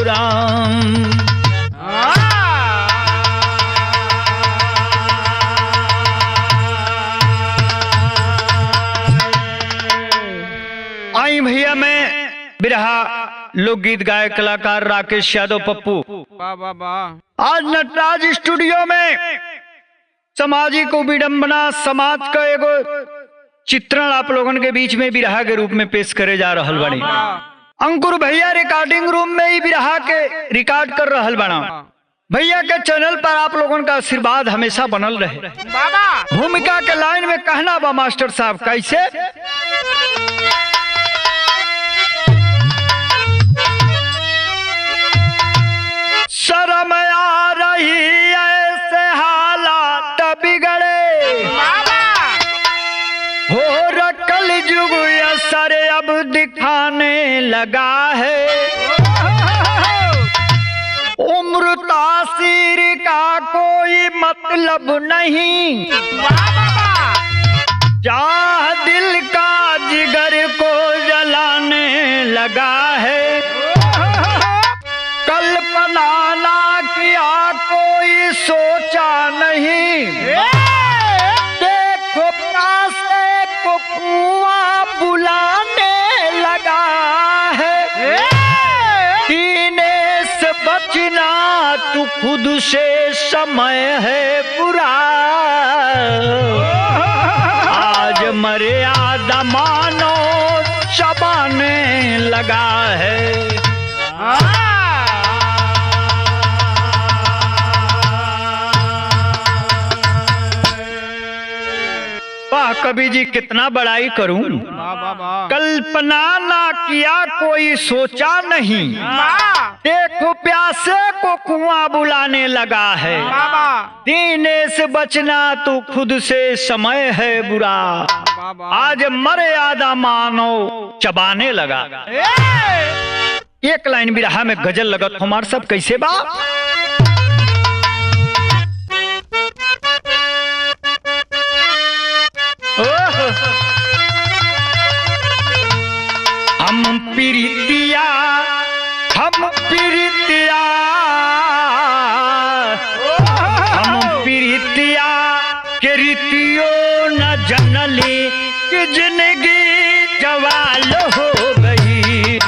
राम। आई भैया मैं बिरहा लोकगीत गायक कलाकार राकेश यादव पप्पू। आज नटराज स्टूडियो में सामाजिक विडंबना समाज का एगो चित्रण आप लोगन के बीच में बिरहा के रूप में पेश करे जा रहल बानी। अंकुर भैया रिकॉर्डिंग रूम में ही बिरहा के रिकॉर्ड कर रहल बाना। भैया के चैनल पर आप लोगन का आशीर्वाद हमेशा बनल रहे। भूमिका के लाइन में कहना बा मास्टर साहब कैसे? शर्म आ रही ऐसे हालात बिगड़े हो रकल जुग असर अब दिखाने लगा है। उम्र तासीर का कोई मतलब नहीं, चाह दिल का जिगर को जलाने लगा है। कल्पना ना किया कोई सोचा नहीं, देखो प्यासे को कुआं बुलाने लगा है। पीने से बचना तू खुद से समय है बुरा, आज मर्यादा मानो चबाने लगा है। वाह कवि जी कितना बड़ाई करूं। कल्पना ना किया कोई सोचा नहीं, देखो प्यासे को कुआं बुलाने लगा है। पीने से बचना तो खुद से समय है बुरा, आज मर्यादा मानो चबाने लगा। एक लाइन बिरहा में गजल लगत हमार सब कैसे बा? हम प्रीतिया हम प्रीतिया हम प्रीतिया के रीतियों न जनली कि जिंदगी जवाल हो गई।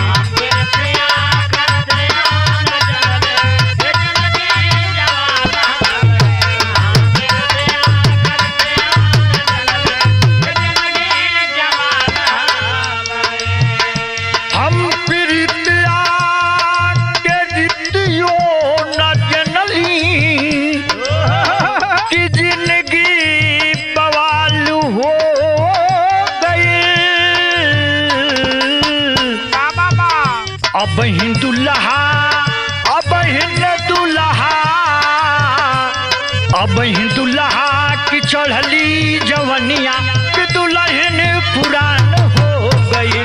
अब दुल्हा अब दुल्हा की चढ़ली जवनिया कि दुल्हन पुरान हो गई।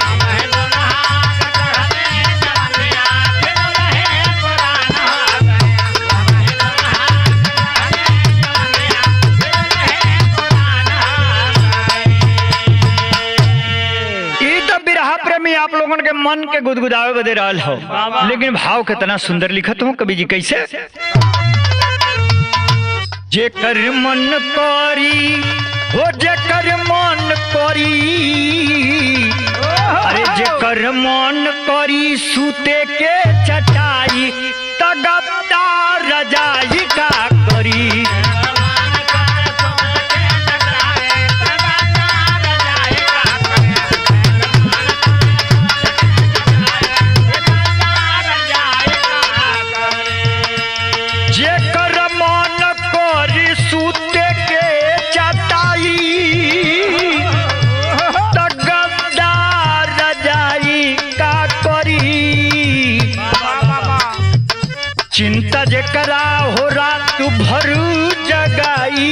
आप लोगों के मन के गुदगुदावे बदे रहल हो, लेकिन भाव कितना सुंदर लिखत हो कवि जी कैसे? जेकर मन करी हो जेकर मन करी, अरे जेकर मन करी सूते के चटाई तगदार रजाई का करी। चिंता जेकरा हो रात भर जगाई,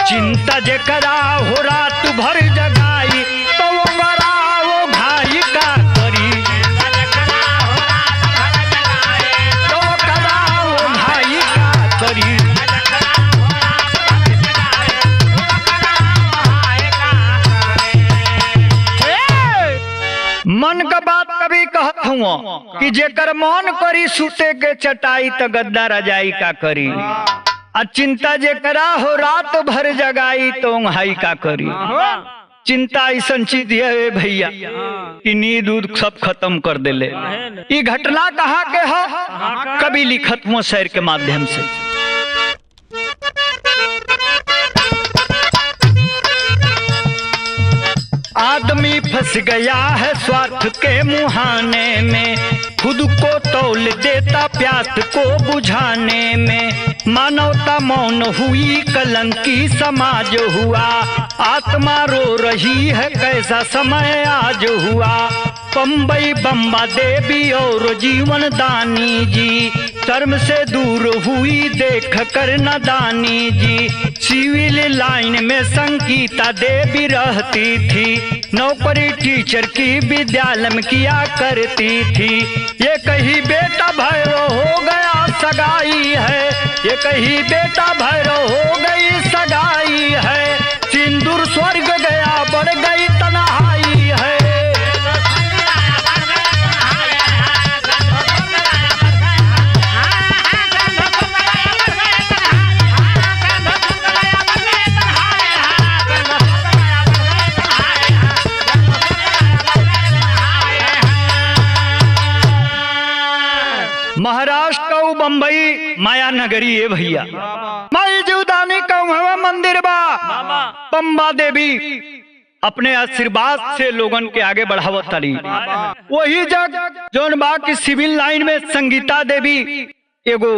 चिंता जेकरा हो रात भर जगाई तो वो भाई का करी। तो कराओ भाई का करी। मन का बात कभी कहत हूँ हुआ कि जेकर मन करी सुते के चटाई त गद्दा रजाई का करी, आ चिंता जेकरा हो रात भर जगाई तो हाई का करी। चिंता ऐसा चीज है भैया कि नींद उद सब खत्म कर देले। ये घटना कहाँ के है? कभी लिखत हुआ शेर के माध्यम से। आदमी फंस गया है स्वार्थ के मुहाने में, खुद को तौल देता प्यास को बुझाने में। मानवता मौन हुई कलंकी समाज हुआ, आत्मा रो रही है कैसा समय आज हुआ। बम्बई बम्बा देवी और जीवन दानी जी, शर्म से दूर हुई देख कर नादानी जी। सिविल लाइन में संगीता देवी रहती थी, नौकरी टीचर की विद्यालय में किया करती थी। ये कहीं बेटा भैरव हो गया सगाई है, ये कहीं बेटा भैरव हो गई सगाई है। सिंदूर स्वर्ग गया बढ़ गई तन्हाई है। महाराष्ट्र का बम्बई माया नगरी है भैया। माई जीवदानी का मंदिर बा। बम्बा देवी अपने आशीर्वाद से लोगन के आगे बढ़ावत ताली। वही जग जौन बा की सिविल लाइन में संगीता देवी एगो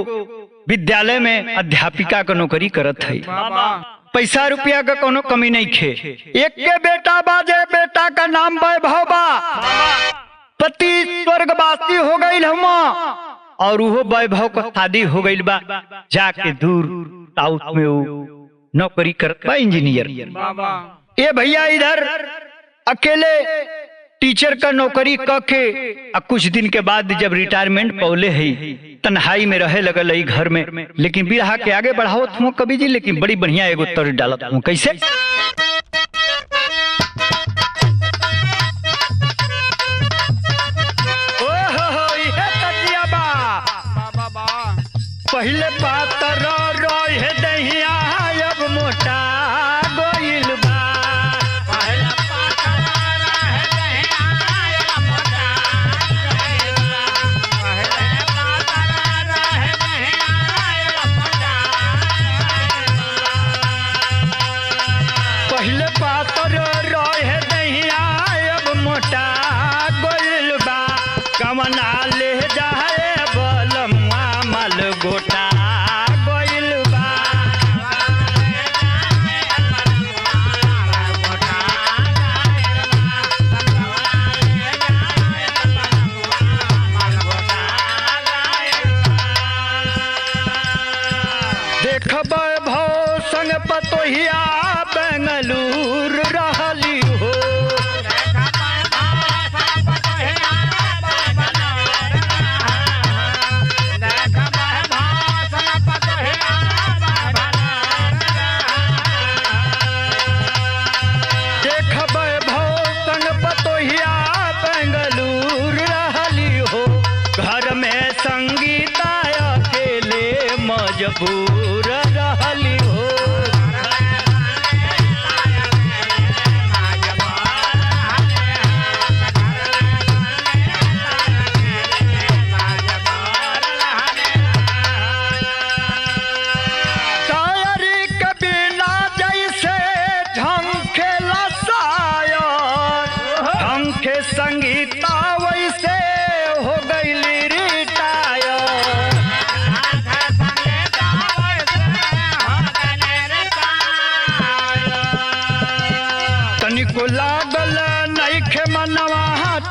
विद्यालय में अध्यापिका का नौकरी करत है। पैसा रुपया का कोनो कमी नहीं खे। एक के बेटा बाजे, बेटा का नाम वैभव बा। पति स्वर्गवासी हो गई हम और वो वैभव का शादी हो गई बा। जाके दूर साउथ में वो नौकरी करता इंजीनियर। ये भैया इधर अकेले टीचर का नौकरी करके कुछ दिन के बाद जब रिटायरमेंट पौले है, तन्हाई में रहे लगल है घर में। लेकिन बिरहा के आगे बढ़ाओ तुम कवि जी, लेकिन बड़ी बढ़िया एगो तर डालत हूँ। कैसे? पहले पातर रोहे दहिया अब मोटा गोइल बा। पहले पातर रोहे दहिया अब मोटा गोइल बा। पहले पातर रोहे दहिया अब मोटा गोइल बा। पहले पातर रोहे दहिया अब मोटा गोइल बा। कमना ले जाए बलमुआ मल गोटा गोइल बा। देख वैभव संग पतोहिया बेंगलुर रहली हो। संगीता अकेले मजबूर रहली हो। शायरी के बिना जैसे झंखेला शायर, झंखे संगीता वैसे हो गई को लागल नइखे मनवा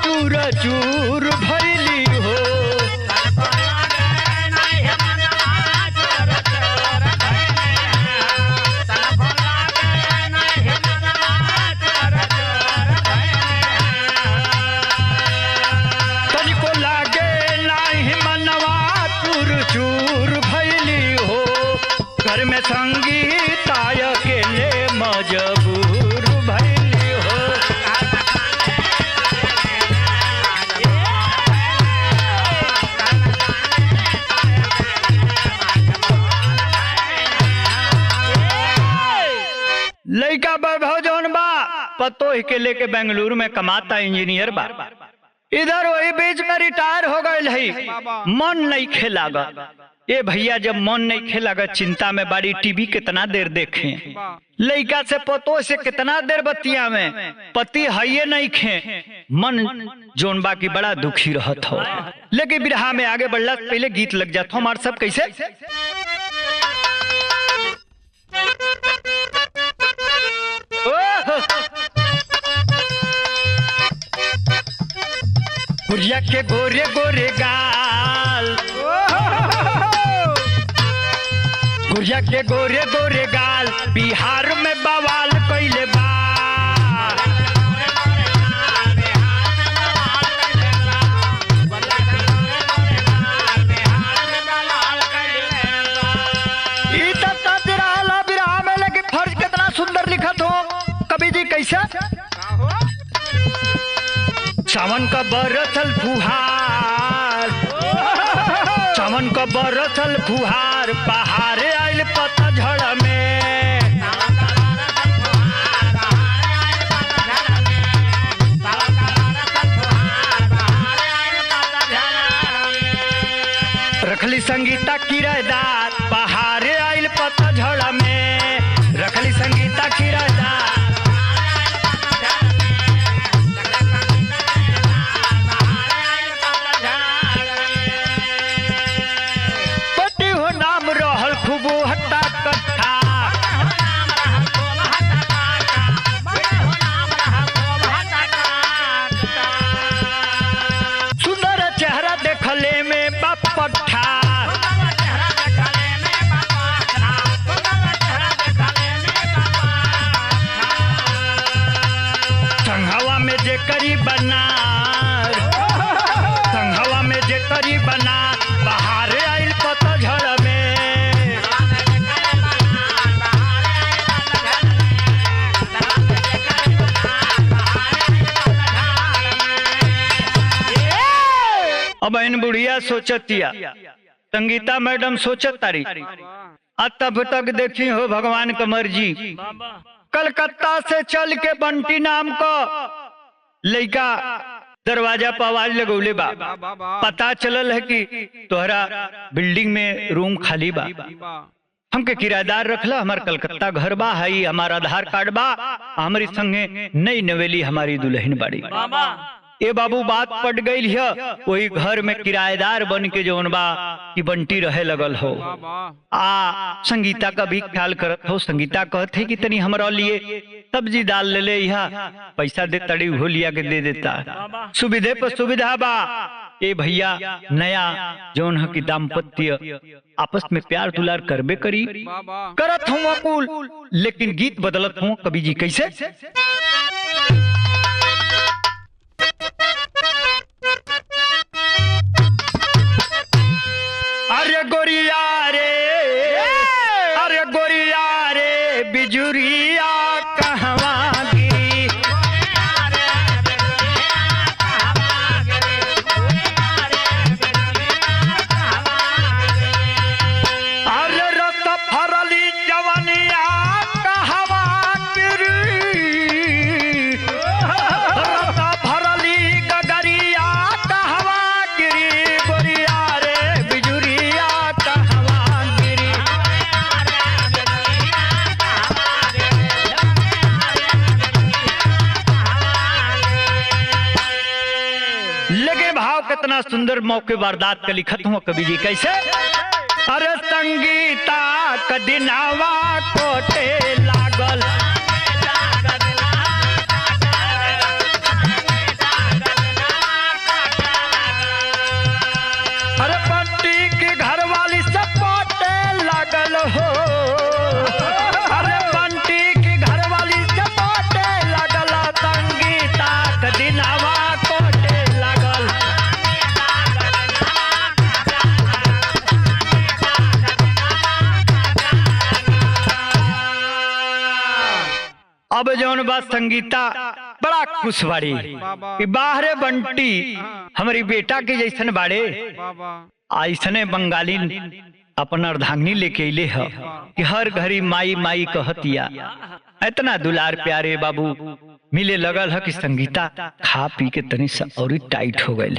चूर चूर भइली हो। तनिको लागे नाही मनवा चूर चूर भइली हो। घर में संगीता अकेले मजबूर भइली हो। पतो के लेके बेंगलुरु में कमाता इंजीनियर बा। इधर वही बीच में रिटायर हो गए है, मन नहीं खेलागा। ये भैया जब मन नहीं खेलागा चिंता में बाड़ी, टीवी कितना देर देखे, लड़का से पतो से कितना देर बतिया में, पति है नहीं खे, मन जोन बा की बड़ा दुखी रहत हो। लेकिन बिरहा में आगे बढ़ला पहले गीत लग जाता हमारे सब कैसे। गुड़िया के गोरे गोरे गाल, गुड़िया के गोरे गोरे गाल, बिहार में बवाल कैले बा। बिरहा में लेकिन फर्ज कितना सुंदर लिखत हो कवि जी कैसे। सावन का बरसल फुहार, सावन का बरसल फुहार, पहाड़े आइल पतझड़ में। रखली संगीता किराएदार, पहाड़े आइल पतझड़ में। रखली संगीता किराएदार, संघवा में जे करी बना, संघवा में जे करी बना, बहारे आइल पतझड़ में। अब इन बुढ़िया सोचतिया, संगीता मैडम सोचत तारी, तब तक देखी हो भगवान का मर्जी। कलकत्ता से चल के बंटी नाम को लड़का दरवाजा पर आवाज लगौले बा, पता चलल है कि तोहरा बिल्डिंग में रूम खाली बा, हमके किराएदार रखला, हमार कलकत्ता घर बा, है हमारा आधार कार्ड बा, हमारी संगे नई नवेली हमारी दुल्हन बाड़ी। ए बाबू बात पट गई है, वही घर में किराएदार बन के जौन बा कि बंटी रहे लगल हो। संगीता का भी ख्याल करत हो। संगीता कहते कि तनी हमरा लिए सब्जी दाल ले ले, यहाँ पैसा दे तड़ी हो लिया के दे देता, सुविधे पर सुविधा बा। ए भैया नया जौन है कि दाम्पत्य आपस में प्यार दुलार करबे करी, करत हूँ अकुल, लेकिन गीत बदलत हूँ कवि जी कैसे। अरे गोरिया रे, अरे गोरिया रे, बिजुरिया कहवा गिरी। अरे रत फरली जवनिया कहवा गिरी, रत फरली गगरिया कहवा गिरी। गोरिया रे बिजुरिया कहवा गिरी। लगे भाव कितना सुंदर मौके वारदात का लिखत हूँ कवि जी कैसे। अरे संगीता कदिनावा कोटे लागल, अरे बंटी की घरवाली से पोटे लागल हो, अरे बंटी की घरवाली से पोटे लागल, संगीता कदिनावा कोटे लागल। अब जौन बात संगीता बड़ा खुश बाड़ी कि बाहरे बंटी हमारी बेटा के जैसन बाड़े, ऐसने बंगाली अपन अर्धांगिनी लेके अले है कि हर घड़ी माई माई कहतिया, इतना दुलार प्यारे बाबू मिले लगल है कि संगीता खा पी के तनी सा और टाइट हो गई।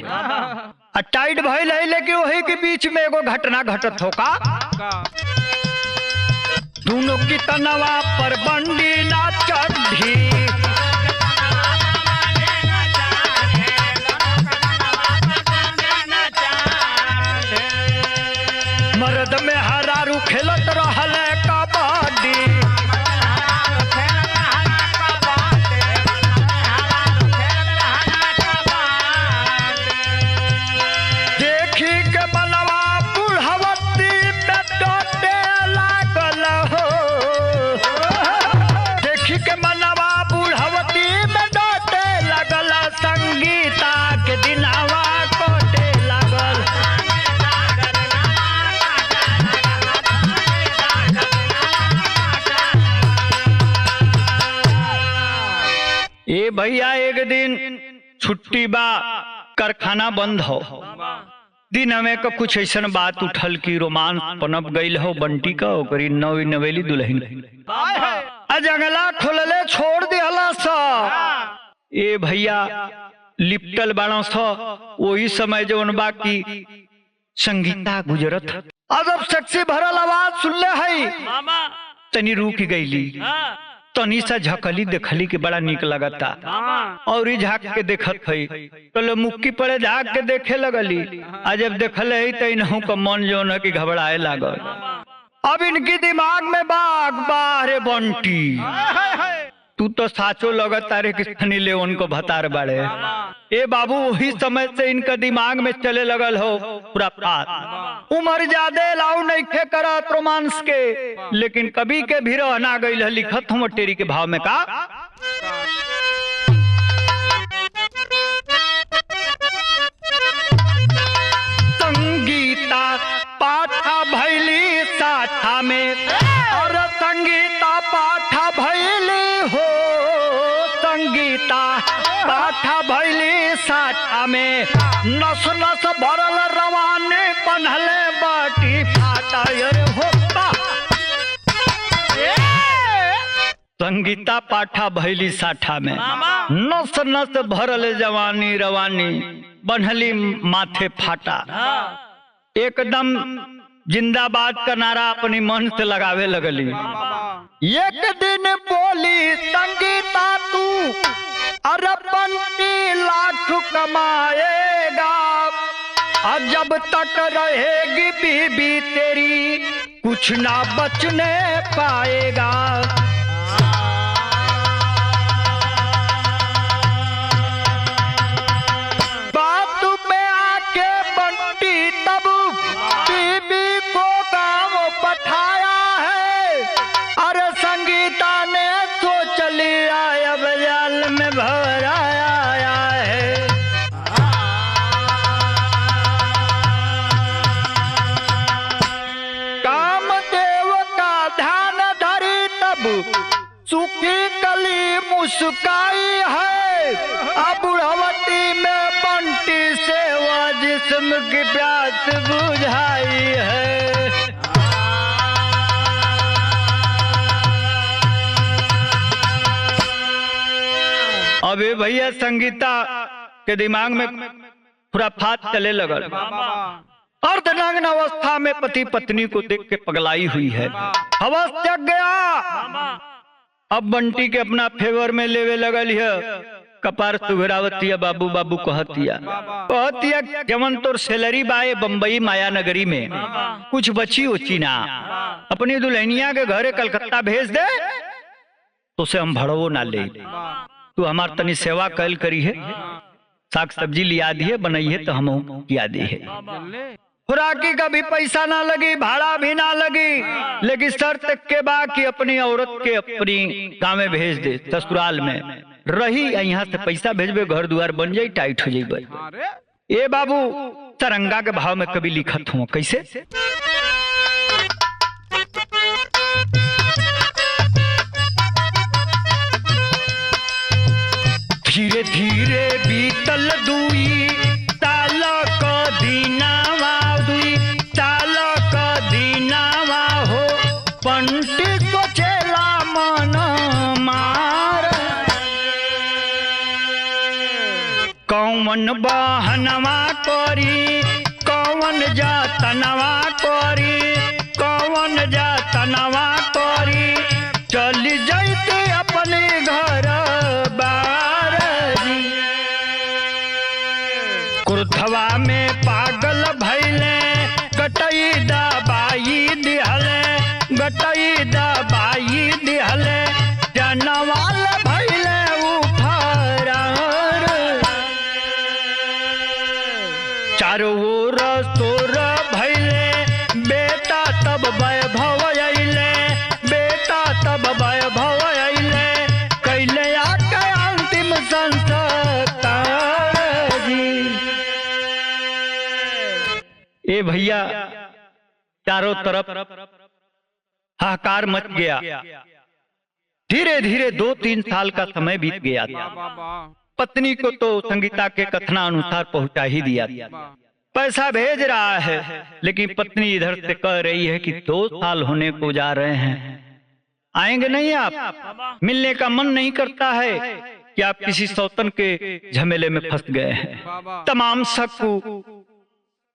टाइट भइल है, लेकिन वही के बीच में एगो घटना घटत हो का दोनों की तनवा पर बंडी ना चढ़ी, मर्द में हरारू खेलत रहल कबड्डी, देखी के मनवा बुढ़वती में डोटे लागल हो, देखी के मनवा बुढ़वती में डोटे लागल, संगीता के दिनावा कोटे लागल। ए भैया एक दिन छुट्टी बा, कारखाना बंद हो, दिन में का कुछ ऐसा बात उठल की रोमांस पनप गई हो बंटी का ओकरी नवी नवेली दुल्हन जंगला खोलले छोड़ दिहला सा। ए भैया लिपटल बाड़ा सा, वही समय जो बा की संगीता गुजरत, अजब सेक्सी भरल आवाज सुनले है, तनी रुक गईली, तनी सा झकली देखली के बड़ा निक लगता, और ही झाक के देखत है, तो मुक्की पड़े झाक के देखे लगली, जब देखल है तो इनहू का मन जो न कि घबराए लागल। अब इनकी दिमाग में बाग बारे बंटी, तू तो साचो लगत तारे किसनी ले उनको भतार बाड़े। ए बाबू वही समय से इनका दिमाग में चले लगल हो पूरा बात, उम्र ज्यादा लाऊ नहीं खे करत रोमांस के, लेकिन कभी के भी रहना गई है, लिखत हम टेरी के भाव में का संगीता पाठा भैली साठा में, और संगीता पाठा भैली हो, संगीता पाठा भैली साठा में, नस नस भरल रवाने बनहले बाटी फाटा होता। संगीता पाठा भैली साठा में, नस नस भरल जवानी रवानी बनहली माथे फाटा, एकदम जिंदाबाद का नारा अपनी मन से लगावे लगली। एक दिन बोली संगीता तू अरे बंटी लाख कमाएगा, और जब तक रहेगी बीबी तेरी कुछ ना बचने पाएगा। बात में आके बंटी तब बीबी को गाँव पठाया है, अरे संगीता ने सोच लिया अब जाल में भराया है। कामदेव का ध्यान धरी तब सूखी कली मुस्काई है, अब बुढ़वती में बंटी से वह जिस्म की प्यास बुझाई है। अबे भैया संगीता के दिमाग में खुराफात चले लगल, अर्धनग्न अवस्था में पति पत्नी को देख के पगलाई हुई है, हवस जग गया। अब बंटी के अपना फेवर में लेवे लगल है, कपार सुघरावतिया बाबू बाबू कहतिया जमन तोर सैलरी बाए बम्बई माया नगरी में कुछ बची उची ना, अपनी दुल्हनिया के घरे कलकत्ता भेज दे तो से हम भड़वो ना ले, तू हमार तनी सेवा कल करी है, साग सब्जी लिया दी है, बनाई है तो हम किया दी है, खुराकी का भी पैसा ना लगी, भाड़ा भी ना लगी, लेकिन शर्त के बाद कि अपनी औरत के अपनी गाँव में भेज दे, ससुराल में रही, यहाँ से पैसा भेजबे, घर द्वार बन जाये, टाइट हो जाये। ए बाबू तरंगा के भाव में कभी लिखत हूँ कैसे, धीरे धीरे बीतल दुई ताल का दीनावा, दुई ताल का दीनावा हो, पंडित सोचेला मन मार, बहनवा कोरी कौन जातनवा कोरी कौन जातनवा कोरी चली जाती अपने घर बार क्रुद्धवा में पागल भैले गटई दबाई दिहले गटई दबाई दिहले जनवाल भैले उफरार चारों ओर सोर भैले बेटा तब वैभव अइले बेटा तब वैभव अइले कैले आके अंतिम संस्कार जी। ए भैया चारों तरफ हाहाकार मच गया। धीरे धीरे 2-3 साल का समय बीत गया था। पत्नी को तो संगीता के कथनानुसार पहुंचा ही दिया था। पैसा भेज रहा है लेकिन पत्नी इधर से कह रही है कि 2 साल होने को जा रहे हैं, आएंगे नहीं आप? मिलने का मन नहीं करता है कि आप किसी सौतन के झमेले में फंस गए हैं। तमाम शक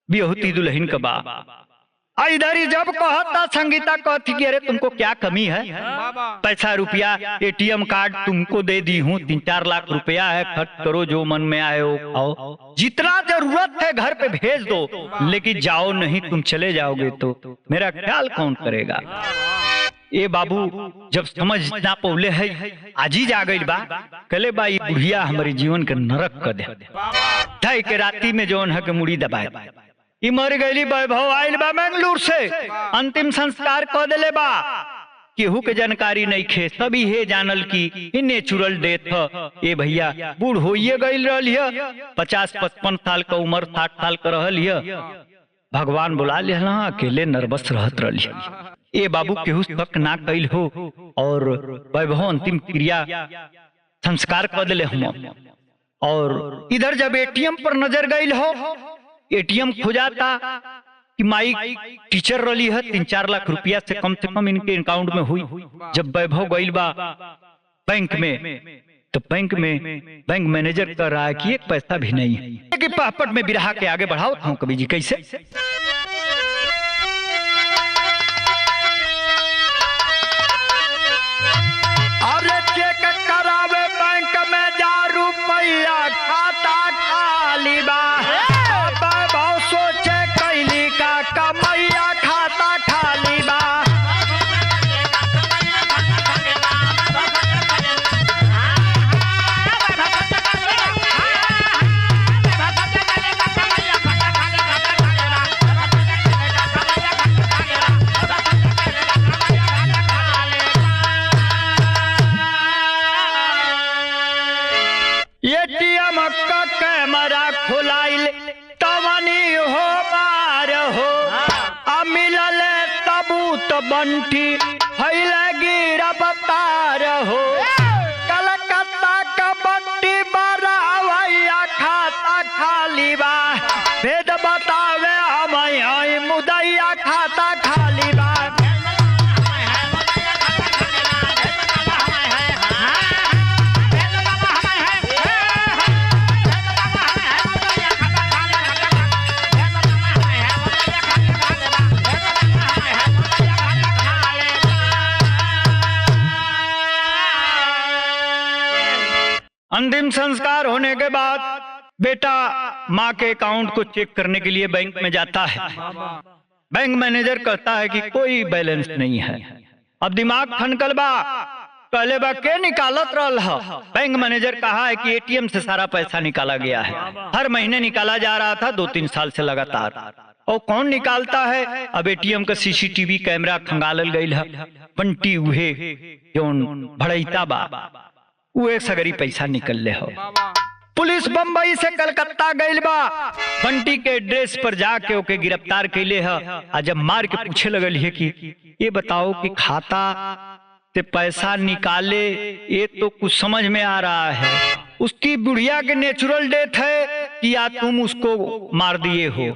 बेहुती दुल्हन का बाप इधर ही जब कहता संगीता कहती कि अरे तुमको क्या कमी है, पैसा रुपया एटीएम कार्ड तुमको दे दी हूँ, 3-4 लाख रुपया है, खर्च करो जो मन में आए हो खाओ, जितना जरूरत है घर पे भेज दो, लेकिन जाओ नहीं, तुम चले जाओगे तो मेरा ख्याल कौन करेगा। ए बाबू जब समझ ना पौले है आज ही जा गई बा, कले बा बुढ़िया हमारे जीवन के नरक कर दे, ढाई के राती में जौन है के मुड़ी दबाए ई मर गई। वैभव आयल बा मंगलूर से, अंतिम संस्कार कह दिले बा, केहू के जानकारी नहीं खे, सभी हे जानल की नेचुरल डेथ। ए भैया बूढ़ होइए गई रही, 50-55 साल का उम्र, 60 साल का रहल, भगवान बुला लिया, अकेले नर्वस रहत रही। ए बाबू केहू शक ना कैल हो और वैभव अंतिम क्रिया संस्कार कर दिले हम। और इधर जब एटीएम पर नजर गई हो, एटीएम खुजाता कि माई टीचर रही है, 3-4 लाख रुपया से कम इनके अकाउंट में हुई। जब वैभव गइल बा बैंक में तो बैंक मैनेजर कह रहा है कि एक पैसा भी नहीं है कि पापड़ में बिरहा के आगे बढ़ाओ था कभी जी कैसे। अरे चेक करावे बैंक में जा रुपया खाता खाली बा, सोचे कैली का कमैया खाता खाली बा। एटीएम का कैमरा खुलाइल तवनी हो बार हो, मिलल सबूत बंटी फैल गिरफ्तार हो। कलकत्ता का बंटी बरावैया खाता खाली बा, भेद बतावे हमें मुदैया खाता खाली बा। अंतिम संस्कार होने के बाद बेटा माँ के अकाउंट को चेक करने के लिए बैंक में जाता है। बैंक मैनेजर कहता है कि कोई बैलेंस नहीं है। अब दिमाग ठनकल बा, पहले बा के निकालत रहल है। बैंक मैनेजर कहा है कि एटीएम से सारा पैसा निकाला गया है, हर महीने निकाला जा रहा था 2-3 साल से लगातार। और कौन निकालता है? अब एटीएम का सीसीटीवी कैमरा खंगालल गई है, बंटी उहे जौन भड़ैता बा उहे सगरी पैसा निकल ले हो। पुलिस बम्बई से कलकत्ता गइल बा, बंटी के एड्रेस पर जाके ओके गिरफ्तार कैले है। जब मार के पूछे लगल है कि ये बताओ कि खाता से पैसा निकाले ये तो कुछ समझ में आ रहा है, उसकी बुढ़िया के नेचुरल डेथ है कि या तुम उसको मार दिए हो।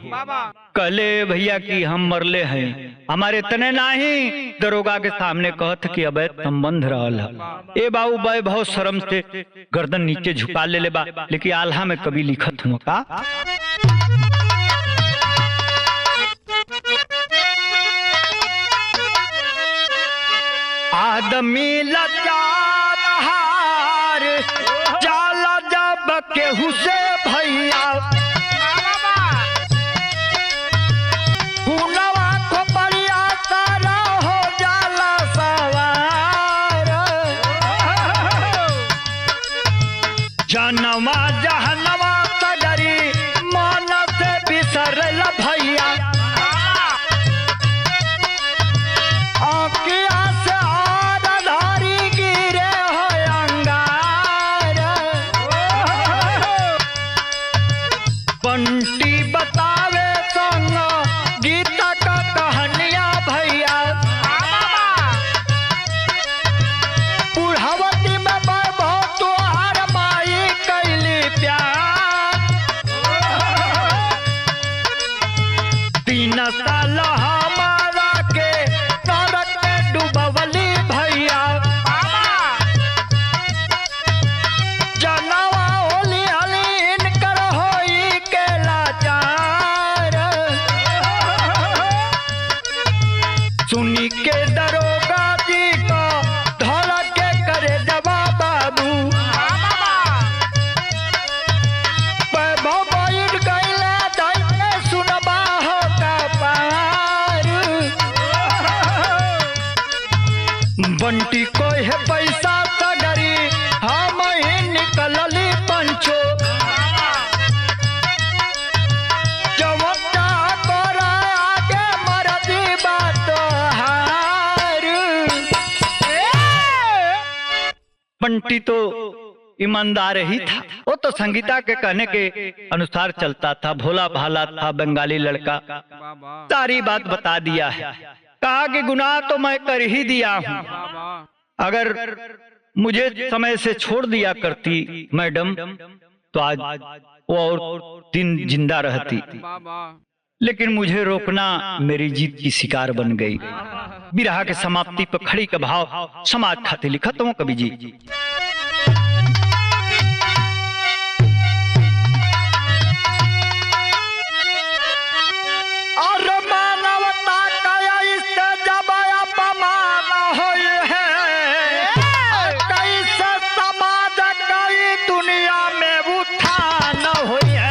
कहले भैया कि हम मरले हैं, हमारे तने नहीं दरोगा के सामने कहत कि अबे संबंध रहल है। ए बाबू भाई बहुत शर्म से गर्दन नीचे झुका ले बा, लेकिन आल्हा में कभी लिखत हूँ का आदमी लाचार हार जाला जब केहू से भैया हुनवा खोपड़िया सारा हो जाला सवार जनवा जहनवा सगरी मन से बिसरल भैया बंटी बतावे संग गीता का कहानिया भैया बुढ़ावती में वैभव तुहार माई कैली प्यार 3 साल हमारा के नरक में डूबवली भैया जनवा होली हलीन कर होई के लाचार सुनी के दरोगा जी को धोला के करे जवाब बाबू वैभव बैठ गईले दैते सुनबा हो का पार बंटी को है पैसा सगरी हम ही निकलली पंचो जवता तोरा आगे मरदी बात हार बंटी तो ईमानदार ही था, वो तो संगीता के कहने के अनुसार चलता था, भोला भाला था, बंगाली लड़का। सारी बात बता दिया है, कहा कि गुनाह तो मैं कर ही दिया हूँ, अगर मुझे समय से छोड़ दिया करती मैडम तो आज वो और दिन जिंदा रहती, लेकिन मुझे रोकना मेरी जीत की शिकार बन गई। बिरहा के समाप्ति पर खड़ी का भाव समाज खाते लिखत हूँ कवि जी। और मानवता का इससे जब अपमान होई है, कैसे समाज कई दुनिया में उठान होई है।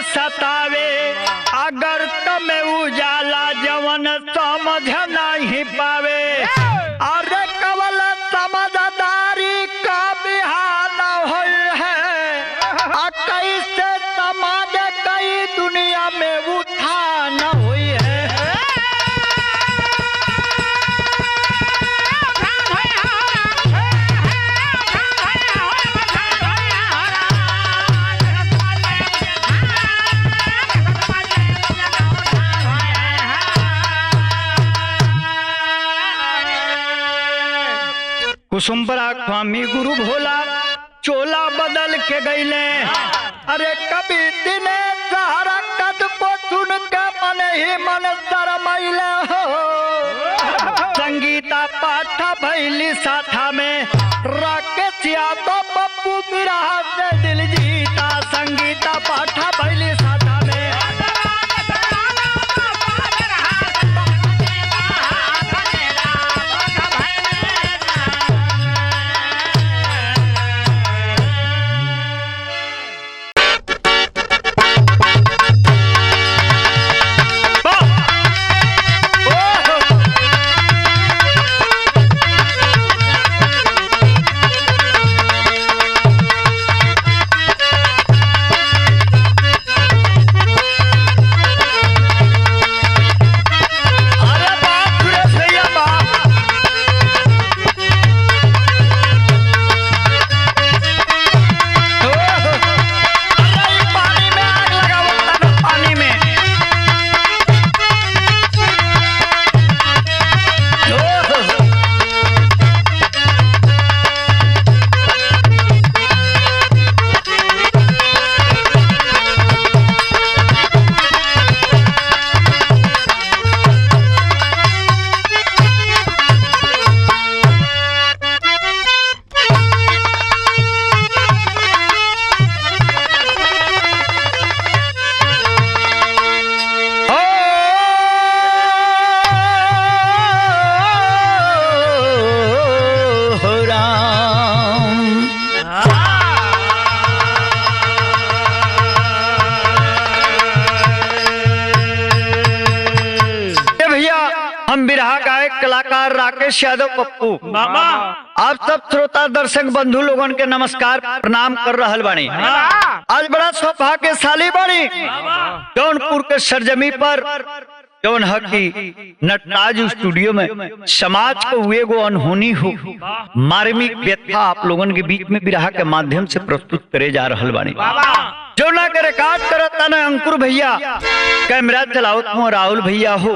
सतावे अगर तमे उजाला जवन समझ नहीं पावे, अरे कवल समझदारी का बिहान होई है, कैसे समाज कई दुनिया में उठान हुई है। कुसुम्बरा स्वामी गुरु भोला चोला बदल के गईले, अरे कभी दिने सहारा कद को सुन के मन ही मन शरमैले हो। संगीता पाठा भैली साथा में राकेश यादव पप्पू बिरहा से दिल जीता। संगीता पाठा भैली साथा में राकेश यादव पप्पू। आप सब श्रोता दर्शक बंधु लोगन के नमस्कार प्रणाम कर रहल बानी। आज बड़ा सौभाग्यशाली बानी जौनपुर के सरजमी पर जौन हकी नटराज स्टूडियो में समाज को हुए गो अनहोनी हो मार्मिक व्यथा आप लोगन के बीच में बिरहा के माध्यम से प्रस्तुत करे जा रहल बानी। जौना के रिकॉर्ड करता न अंकुर भैया, कैमरा चलावत हो राहुल भैया हो।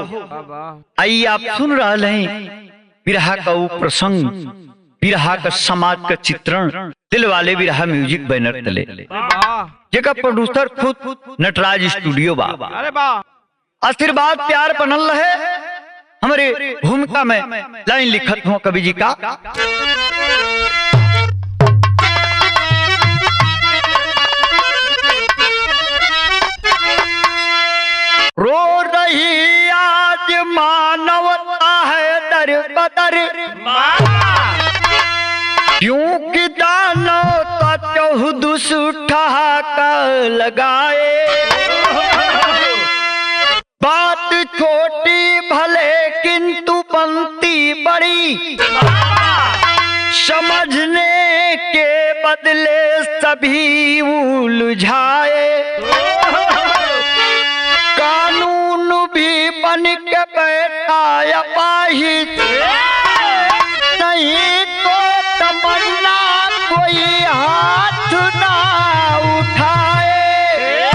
आई आप सुन रहे हैं बिरहा का वो प्रसंग, बिरहा का समाज का चित्रण, दिल वाले बिरहा म्यूजिक बैनर तले जेका प्रोड्यूसर खुद नटराज स्टूडियो बा। आशीर्वाद प्यार बनल रहे हमारे भूमिका में। लाइन लिखत हूँ कवि जी का। रो रही आज मानवता है दर बदर, क्योंकि दानव का चौदुस ठहाका लगाए। बात छोटी भले किंतु बनती बड़ी, समझने के बदले सभी उलझाए। कानून भी बन के बैठा अपाहिज, नहीं तो तमन्ना कोई हाथ ना उठाए।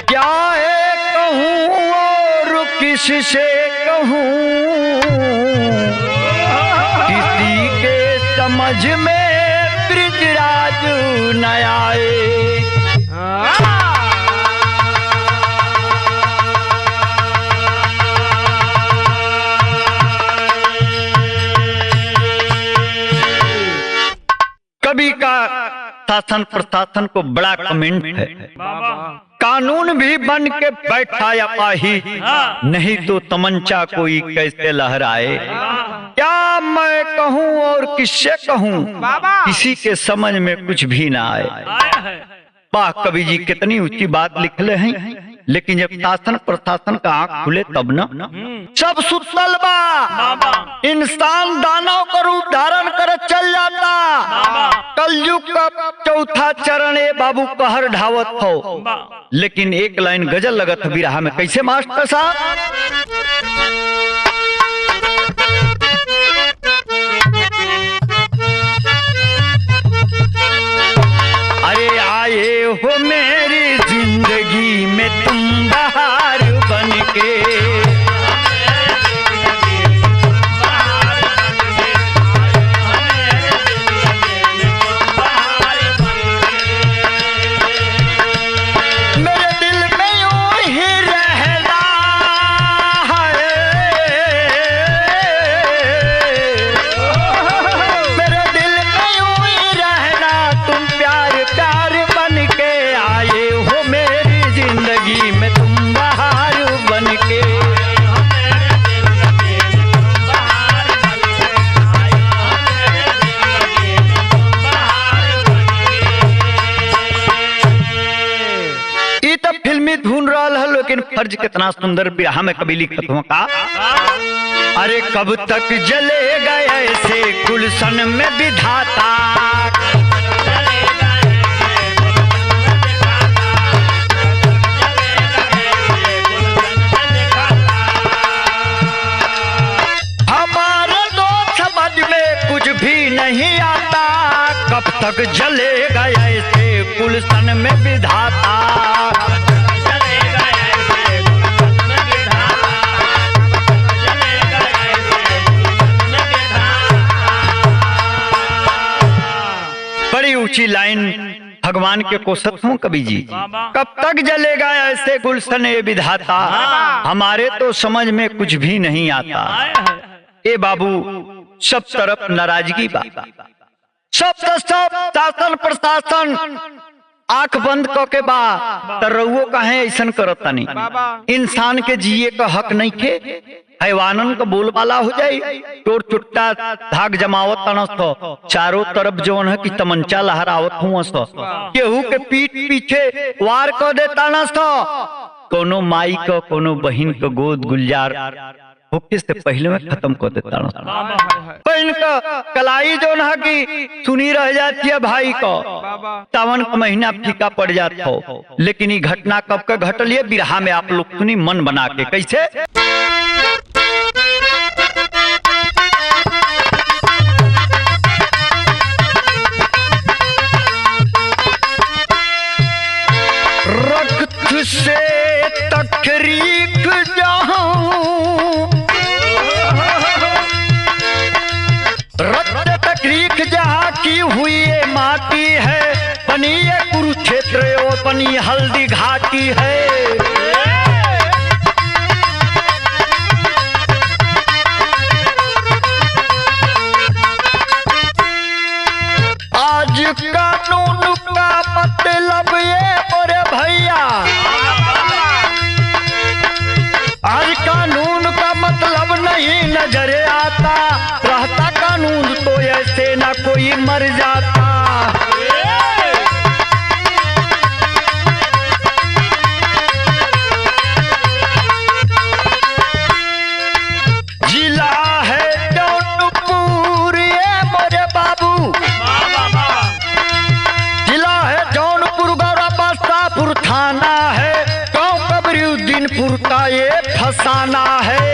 क्या है कहूँ और किससे कहूँ, किसी के समझ में ब्रिजराज न आए। कवि का शासन प्रशासन को बड़ा कमेंट है। कानून भी बन के बैठा अपाहिज, नहीं तो तमंचा कोई कैसे लहराए। क्या मैं कहूँ और किससे कहूँ, किसी के समझ में कुछ भी ना आए। वाह कवि जी कितनी ऊंची बात लिखले हैं। लेकिन जब शासन प्रशासन का आंख खुले तब न सब सुतल बा। इंसान दानव का रूप धारण कर चल जाता। कलयुग का चौथा चरण ए बाबू कहर ढावत हो। लेकिन एक लाइन गजल लगत बिरहा में कैसे मास्टर साहब। अरे आए हो मेरी जिंदगी में तुम बहार बनके, मेरे दिल में यूं ही रहना है। मेरे दिल में यूं ही रहना, तुम प्यार प्यार बन के आए हो मेरी जिंदगी में तुम बहार बन के। ये तो फिल्मी धुन रहा है, लेकिन फर्ज कितना सुंदर बिरहा में कभी लिखत हुआ का। अरे कब तक जलेगा ऐसे गुलशन में विधाता, हमारे दो समझ में कुछ भी नहीं आता। कब तक जलेगा ऐसे गुलशन में विधाता, बड़ी ऊंची लाइन भगवान के कोसत हूँ कवि जी। कब तक जलेगा ऐसे गुलशन ए विधाता, हमारे तो समझ में कुछ भी नहीं आता। ए बाबू सब तरफ नाराजगी बा, सब शासन प्रशासन आंख बंद करके बा। तरउओ काहे ऐसन करता नहीं। इंसान के जिए का हक नहीं खे, हैवानन का बोलबाला हो जाये। चोर चुट्टा धाक जमावत तनस, चारों तरफ जौन है कि तमंचा लहरावत हुआ, केहू के पीठ पीछे वार कर दे तनस। कोनो माई का कोनो बहन का गोद गुलजार भूखे से पहले में खत्म कर देता तो इनका कलाई जो ना की सुनी रह जाती है भाई को, सावन का महीना फीका पड़ जाता हो। लेकिन ये घटना कब का घटल है बिरहा में आप लोग सुनी मन बना के कैसे। रक्त से तकरीक जाऊं, रक्त तकरीक जहाँ की हुई ये माटी है, बनी ये कुरुक्षेत्र और बनी हल्दी घाटी है। आज कानून का मतलब ये मोरे भैया, आज कानून का मतलब नहीं नजर आता, रहता कानून तो ऐसे ना कोई मर जाता। जिला है जौनपुर ये मोरे बाबू, जिला है जौनपुर, गौरव शाहपुर थाना है, गाँव कबरीउद्दीनपुर का ये फसाना है।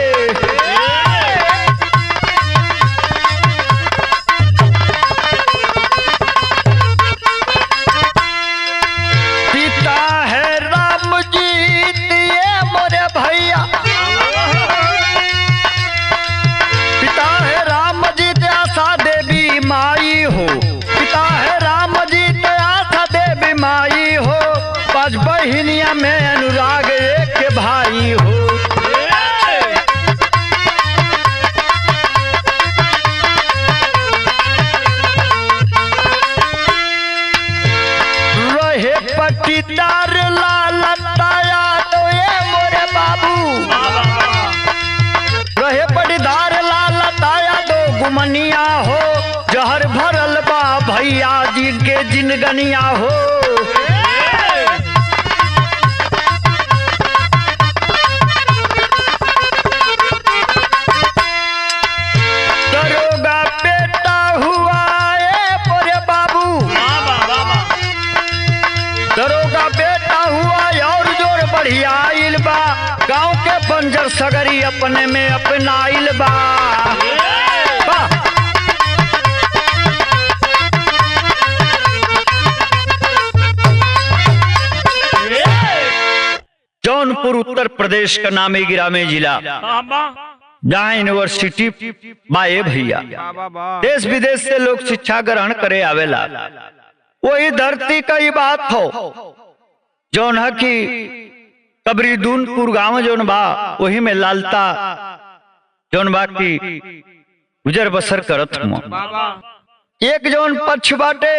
पिता है रामजीत ये मोरे भैया, पिता है रामजीत आशा देवी माई हो, पिता है रामजीत आशा देवी माई हो, पांच बहिनिया में अनुराग एक भाई हो। रहे पटीदार लालताया तो ये मोरे बाबू, रहे पटीदार लालताया दो गुमनिया हो, जहर भरल बा भैया जी के जिनगनिया हो। दरोगा बेटा हुआ ये मोरे बाबू, दरोगा बेटा हुआ और जोर बढ़िया आइल बा, गांव के बंजर सगरी अपने में अपनाइल बा। जौनपुर उत्तर प्रदेश का नामी गिरामी जिला, जहाँ यूनिवर्सिटी बाए भैया, देश विदेश से लोग शिक्षा ग्रहण करे आवेला। वही धरती का ही बात हो जौन है कि कबरीदूनपुर गांव जौन बा, वही में लालता जौन बा की गुजर बसर करत हुआ। एक जौन पक्ष बाटे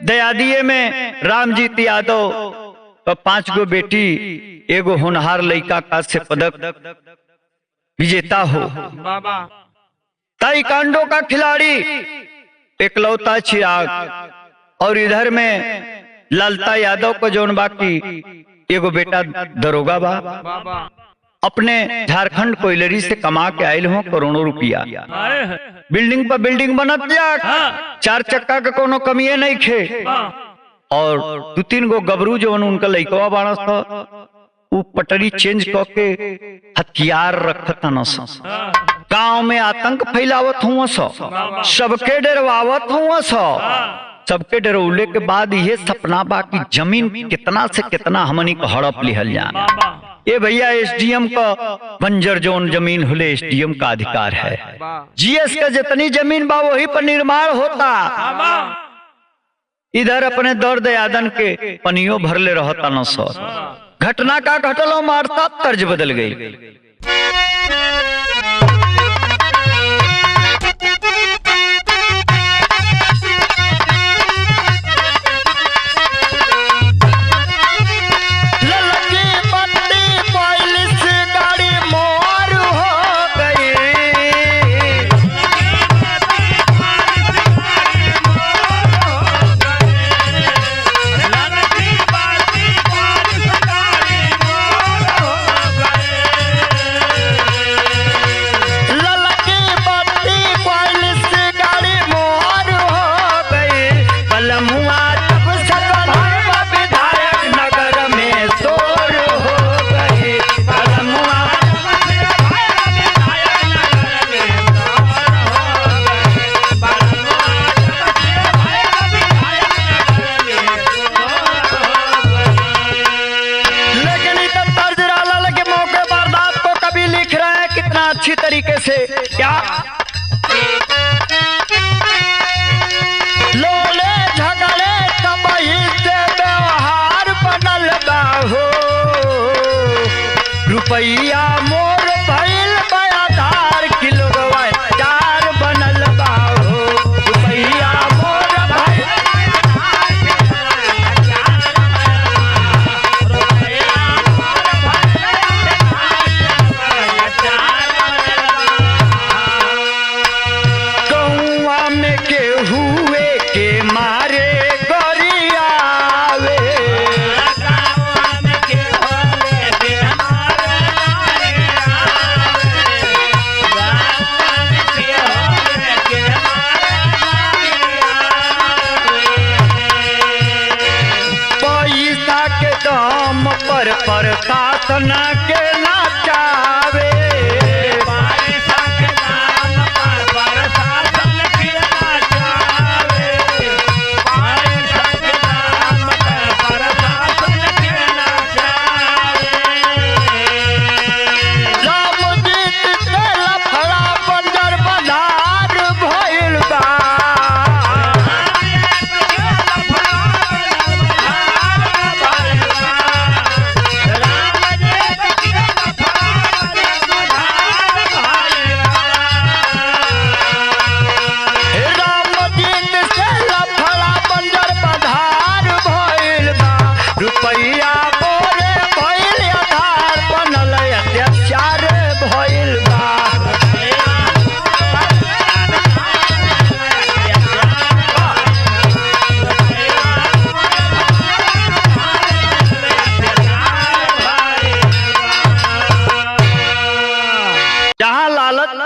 दयादिये में रामजीत यादव तो 5 गो बेटी, एगो होनहार लड़का कांस्य पदक विजेता हो, ताइक्वांडो का खिलाड़ी एकलौता चिराग, और इधर में लालता यादव को जौन बाकी एगो बेटा दरोगा बा। अपने झारखंड कोयलरी से कमा के आयल हो करोड़ों रुपया, बिल्डिंग पर बिल्डिंग बनत जा, 4 चक्का का कोनो कमिए नहीं खे, और 2-3 गो गबरू जो उनका लइकवा बाड़ा सा, वो पटरी चेंज करके हथियार रखत न सा, गांव में आतंक फैलावत हुआ सा, सबके डरवावत हुआ सा। सबके डरौले के बाद ये सपना बा कि जमीन कितना से कितना हमनी को हड़प लिहल जाना। ये भैया एसडीएम का बंजर जोन जमीन होले एसडीएम का अधिकार है, जीएस का जितनी जमीन बा वही पर निर्माण होता। इधर अपने दर्द यादन के पनियो भरले रहता न सो, घटना का घटलो मारता तर्ज बदल गई। प्रशासन के नाचावे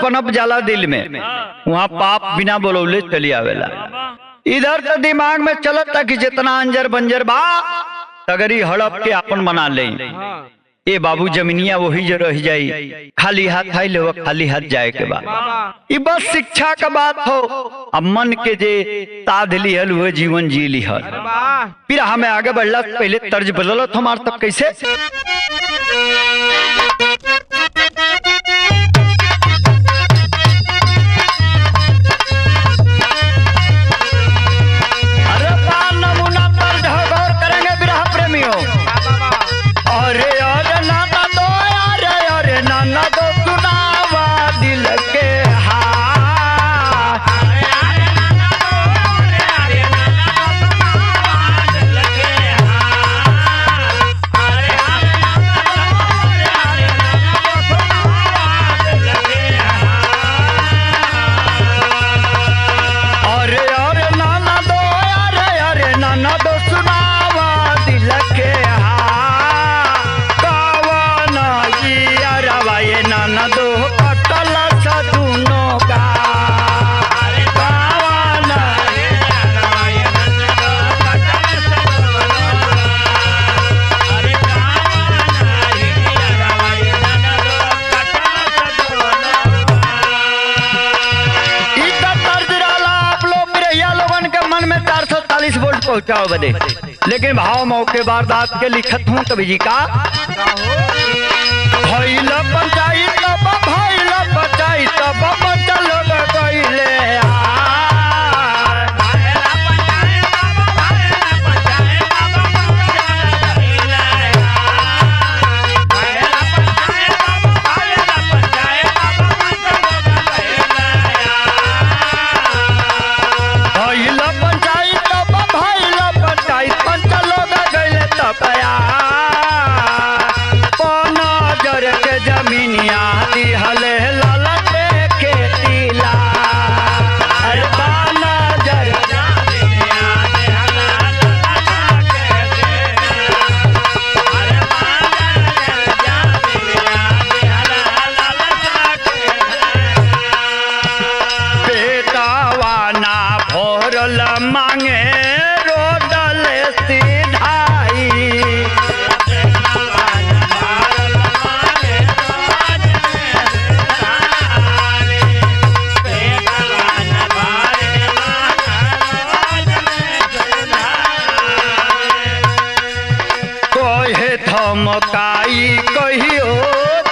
पनप जाला दिल में, वहाँ पाप बिना बोलौले चली आवेला। इधर तो दिमाग में चलता कि जितना अंजर बंजर बा तगरी हड़प के अपन बना ले। ए बाबू जमीनिया वही जो रह जाई, खाली हाथ आई ले खाली हाथ जाए के बाद ये बस शिक्षा का बात हो। अब मन के जे ताध लिहल हुए जीवन जी लिहल। फिर हमें आगे बढ़ला पहले तर्ज बदलत हमार तब कैसे पहुंचाओ बदे, लेकिन भाव मौके वारदात के लिखत हूँ कवि जी का भइल पंचायत तब भइल पंचायत तब बचल गइले जमीनिया दिहले ललटे के तिला अरे बाना जर जमीनिया दिहले ललटे के अरे बाना जर जमीनिया दिहले ललटे के बेटावा ना भोरल मांगे रोडल सीधाई धमकाई कहियो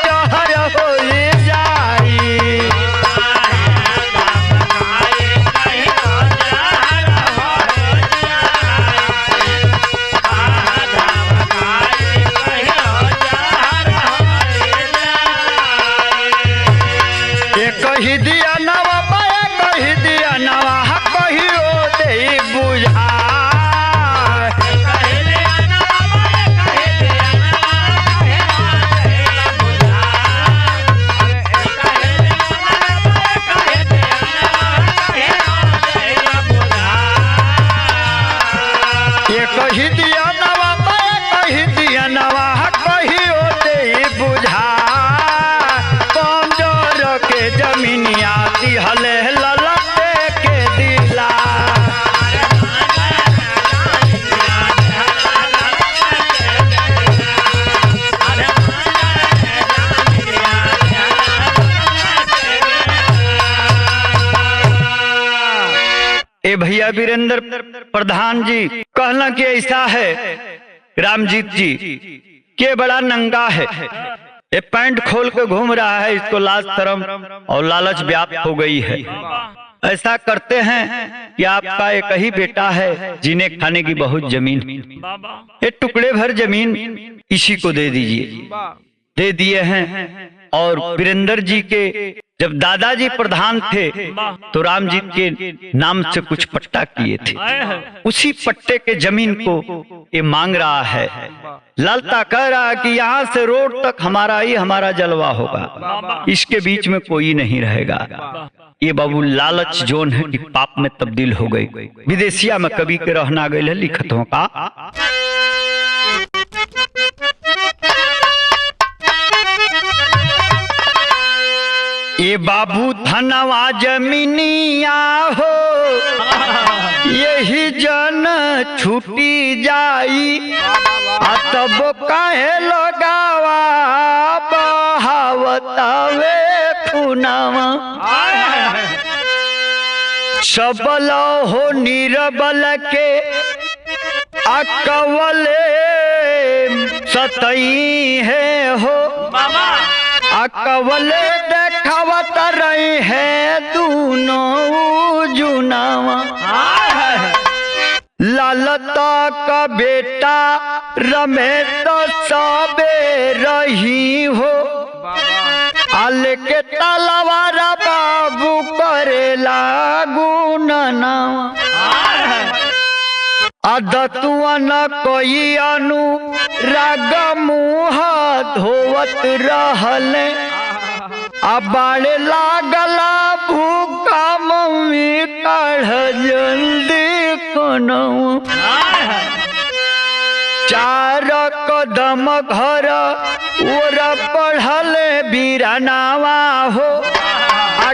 जहर हो जाई कही दिया नवा पाया कही दिया नवा कहियो दे बुझा ए भैया वीरेंद्र प्रधान जी कहना कि ऐसा है रामजीत जी के बड़ा नंगा है, ये पैंट खोल के घूम रहा है, इसको लाज शर्म और लालच व्याप्त हो गई है। ऐसा करते हैं कि आपका एक ही बेटा है, जीने खाने की बहुत जमीन, ये टुकड़े भर जमीन इसी को दे दीजिए। दे दिए हैं। और वीरेंद्र जी के जब दादाजी प्रधान थे तो रामजीत के नाम से कुछ पट्टा किए थे, उसी पट्टे के जमीन को ये मांग रहा है। लालता कह रहा है कि यहाँ से रोड तक हमारा जलवा होगा, इसके बीच में कोई नहीं रहेगा। ये बाबू लालच जोन है कि पाप में तब्दील हो गई। विदेशिया में कवि के रहना गए है लिखतों का। ये बाबू धनवा जमीनिया हो, यही जन छूटी जाई, तब काहे लगावा बहावतावे खुनावा। सबल हो निरबल के अकवले सतई है हो, अकवले देखावत रही है दोनों जुनावा। लालता का बेटा रमेश सबे रही हो, आल के तलवार बाबू करेला गुननावा। आदतुआ न कोई अनु राग मुँह धोवत रहले, अबाड़े लागला भूखा मम्मी काढ़ जल्दी कोनो। चार कदम घर ओर पढ़ले बीरानावा हो,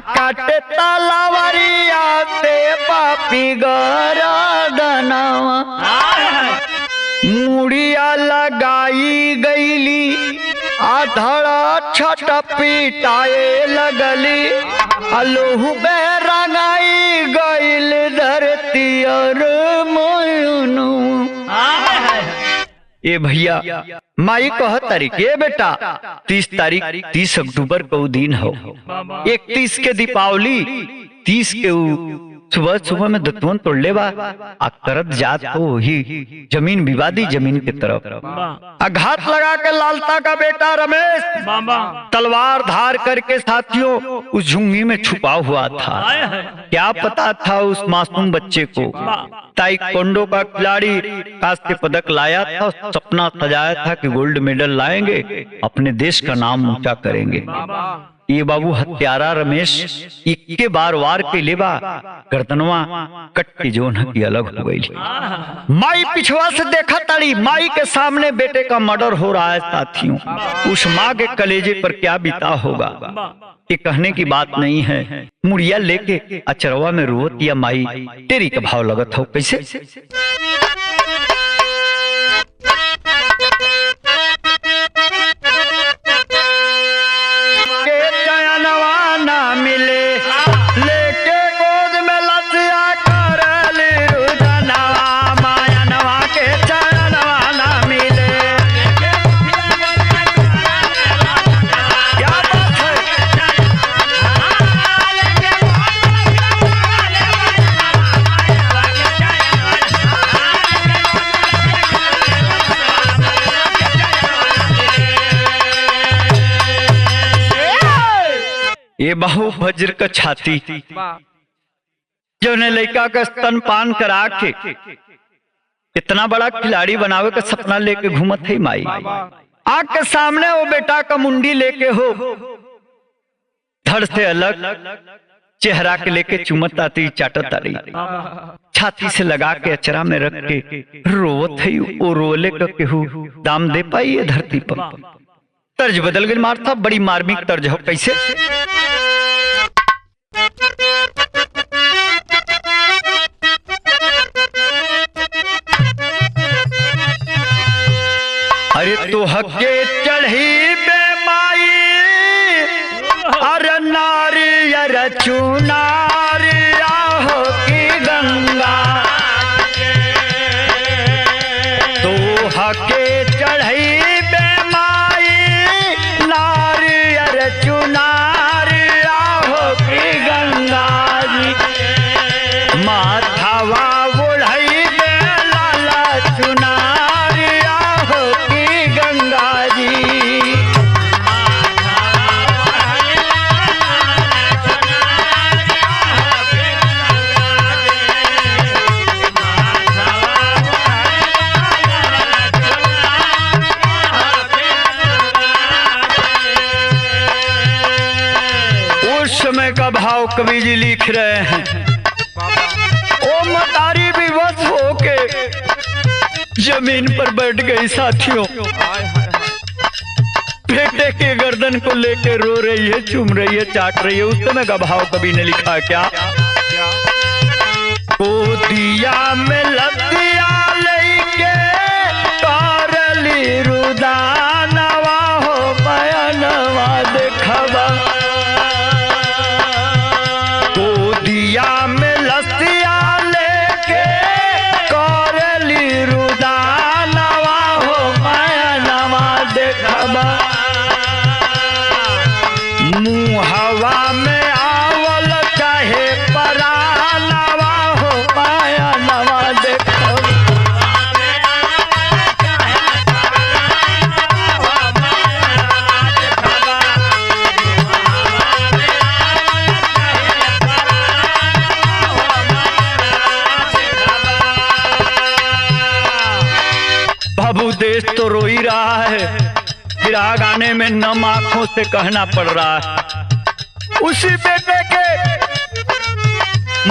काटे तलवारिया ते पापी गरदनावा। मुड़िया लगाई गईली आधड़ा छट पिटाए लगली, अलोहू में रंगाई गईल धरती और मोयनू। ए भैया माई कह तारीख ये बेटा 30 अक्टूबर को दिन हो, 31 के दीपावली, 30 के सुबह में दत्तवन तोड़ ले बा आ करत जात हो ही जमीन विवादी जमीन के तरफ आघात लगा के लालता का बेटा रमेश तलवार धार करके साथियों उस झुंगी में छुपा हुआ था। क्या पता था उस मासूम बच्चे को ताइक्वांडो का खिलाड़ी कांस्य पदक लाया था, सपना सजाया था कि गोल्ड मेडल लाएंगे, अपने देश का नाम ऊंचा करेंगे। ये बाबू हत्यारा रमेश इक्के बार वार के लेवा गर्दनवा कट के जोन की अलग हो गई। माई पिछवा से देखा ताड़ी, माई के सामने बेटे का मर्डर हो रहा है साथियों। उस माँ के कलेजे पर क्या बीता होगा ये कहने की बात नहीं है। मुड़िया लेके अचरवा में रोत या माई तेरी का भाव लगत हो कैसे। ये बहु वज्र का छाती जो ने लड़का का स्तनपान करा के इतना बड़ा खिलाड़ी बनावे का सपना लेके घूमत है माई। आग के सामने वो बेटा का मुंडी लेके हो, धड़ से अलग चेहरा के लेके चुमत आती चाटत आती, छाती से लगा के अचरा में रख के रोवत है। वो रोले का केहू दाम दे पाई है धरती पर। तर्ज बदल गई मार था, बड़ी मार्मिक तर्ज हो कैसे। अरे तो हके चढ़ी बेमाई अरे नारी अरे चुनारी आहो की गंगा कवि जी लिख रहे हैं, ओ मतारी विवश होके जमीन पर बैठ गई साथियों, बेटे के गर्दन को लेके रो रही है, चूम रही है, चाट रही है। उस समय का भाव कवि ने लिखा क्या? गोदिया में लतिया लेके कारली रुदानवा हो मयनवा देखबा, गोदिया में लतिया लेके कारली रुदानवा हो मयनवा देखबा, मुहवा में आवल चाहे परानवा हो मयनवा देखबा। बाबू देश तो रो ही रहा है, विरह गाने में नम आंखों से कहना पड़ रहा है। उसी बेटे के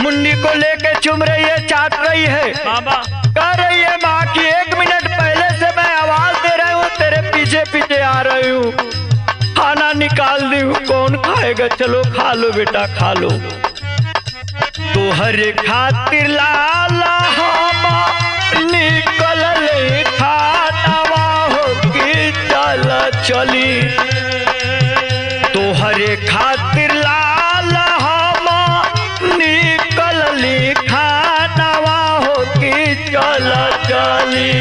मुंडी को लेके चुम रही है, चाट रही है, कह रही है माँ की 1 मिनट पहले से मैं आवाज दे रही हूँ, तेरे पीछे पीछे आ रही हूँ, खाना निकाल दी हूँ, कौन खाएगा? चलो खा लो बेटा, खा लो। तोहरे खातिर लाला हम निकल ले खानवा हो कि चल चली, तोहरे खातिर लाल हम निकल ले खानवा हो कि चल चली,